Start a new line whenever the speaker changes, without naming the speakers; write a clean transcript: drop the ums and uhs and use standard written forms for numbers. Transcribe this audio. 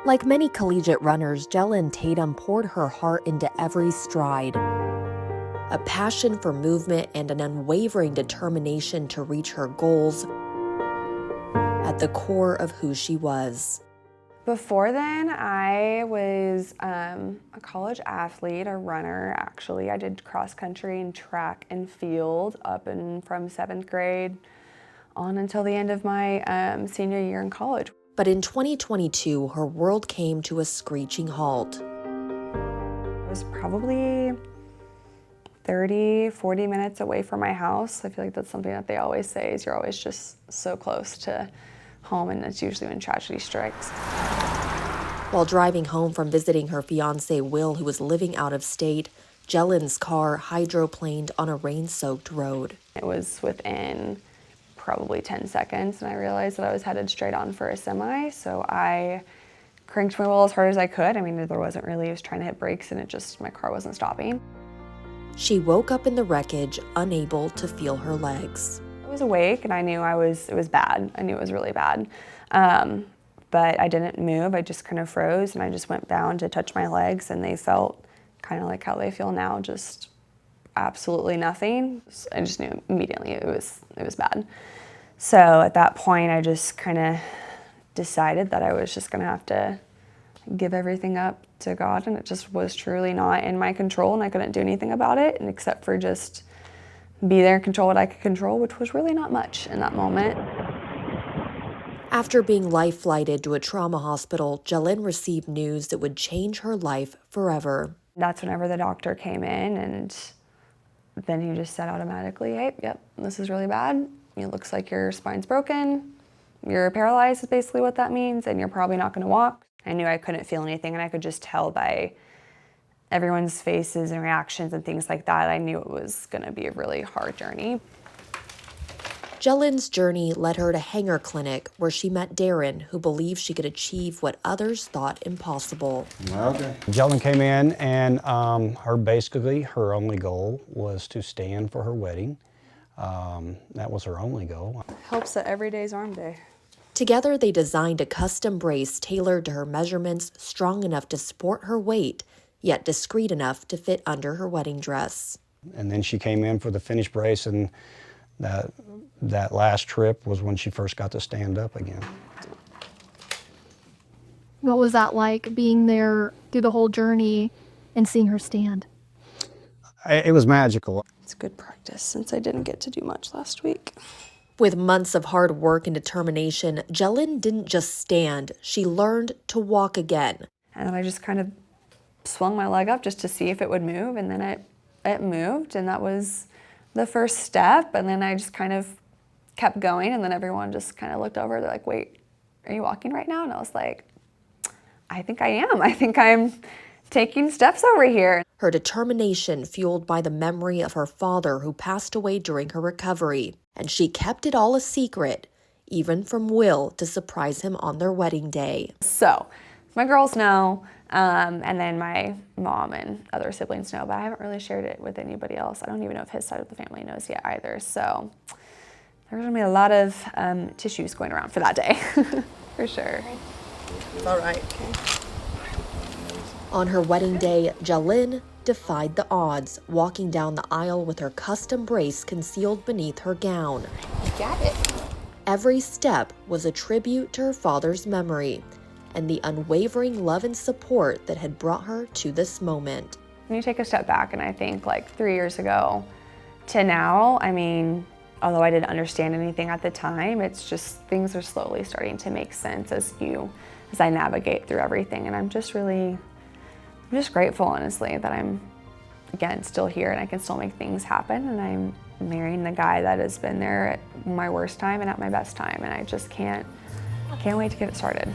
Like many collegiate runners, Jelynn Tatum poured her heart into every stride. A passion for movement and an unwavering determination to reach her goals at the core of who she was.
Before then, I was a college athlete, a runner actually. I did cross country and track and field up and from 7th grade on until the end of my senior year in college.
But in 2022, her world came to a screeching halt.
I was probably 30, 40 minutes away from my house. I feel like that's something that they always say, is you're always just so close to home, and that's usually when tragedy strikes.
While driving home from visiting her fiancé Will, who was living out of state, Jelynn's car hydroplaned on a rain-soaked road.
It was within probably 10 seconds, and I realized that I was headed straight on for a semi, so I cranked my wheel as hard as I could. I mean, there wasn't really, I was trying to hit brakes, and my car wasn't stopping.
She woke up in the wreckage, unable to feel her legs.
I was awake, and I knew it was bad. I knew it was really bad. But I didn't move. I just kind of froze, and I just went down to touch my legs, and they felt kind of like how they feel now, just absolutely nothing. I just knew immediately it was bad. So at that point, I just kind of decided that I was just going to have to give everything up to God, and it just was truly not in my control, and I couldn't do anything about it, and except for just be there and control what I could control, which was really not much in that moment.
After being life-flighted to a trauma hospital, Jelynn received news that would change her life forever.
That's whenever the doctor came in, and then he just said automatically, hey, yep, this is really bad. It looks like your spine's broken. You're paralyzed is basically what that means, and you're probably not gonna walk. I knew I couldn't feel anything, and I could just tell by everyone's faces and reactions and things like that. I knew it was gonna be a really hard journey.
Jelynn's journey led her to Hanger Clinic, where she met Darren, who believed she could achieve what others thought impossible.
Okay.
Jelynn came in, and her only goal was to stand for her wedding. That was her only goal.
Helps that every day's arm day.
Together, they designed a custom brace tailored to her measurements, strong enough to support her weight, yet discreet enough to fit under her wedding dress.
And then she came in for the finished brace, and that last trip was when she first got to stand up again.
What was that like, being there through the whole journey and seeing her stand?
It was magical.
It's good practice since I didn't get to do much last week.
With months of hard work and determination, Jelynn didn't just stand, she learned to walk again.
And I just kind of swung my leg up just to see if it would move, and then it moved, and that was the first step. And then I just kind of kept going, and then everyone just kind of looked over. They're like, wait, are you walking right now? And I was like, I think I am. I think I'm taking steps over here.
Her determination fueled by the memory of her father who passed away during her recovery. And she kept it all a secret, even from Will, to surprise him on their wedding day.
So my girls know, and then my mom and other siblings know, but I haven't really shared it with anybody else. I don't even know if his side of the family knows yet either. So there's gonna be a lot of tissues going around for that day, for sure.
All right. Okay.
On her wedding day, Jelynn defied the odds, walking down the aisle with her custom brace concealed beneath her gown.
You got it.
Every step was a tribute to her father's memory and the unwavering love and support that had brought her to this moment.
When you take a step back, and I think like 3 years ago to now, I mean, although I didn't understand anything at the time, it's just things are slowly starting to make sense as I navigate through everything. And I'm just grateful, honestly, that I'm, again, still here and I can still make things happen, and I'm marrying the guy that has been there at my worst time and at my best time, and I just can't wait to get it started.